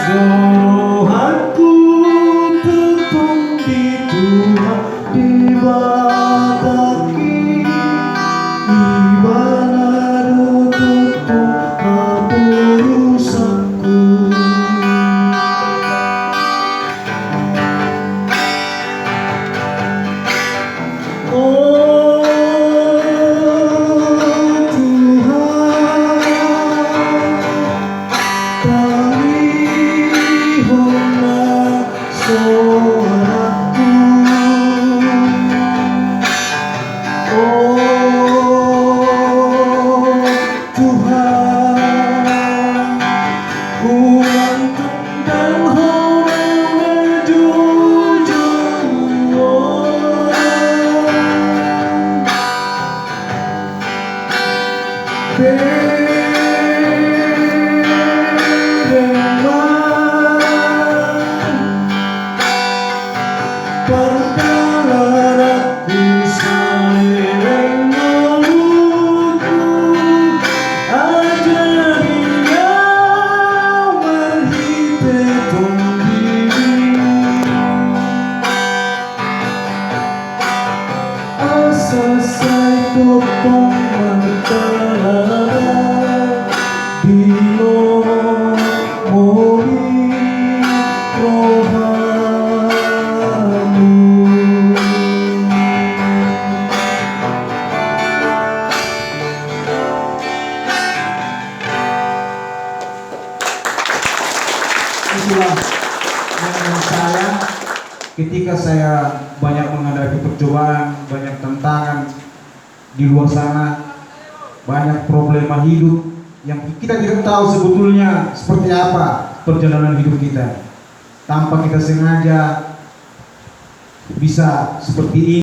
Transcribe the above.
Doaku tetap dibataki ibadah tutup urusanku. Oh Tuhan, suaraku, oh Tuhan, ku gantung dan perkalaraku saling melukku ajarinya berhitung diri asa saya topong mentara di mori rohani. Itulah yang saya ketika saya banyak menghadapi percobaan, banyak tantangan di luar sana, banyak problema hidup yang kita tidak tahu sebetulnya seperti apa perjalanan hidup kita. Tanpa kita sengaja bisa seperti ini.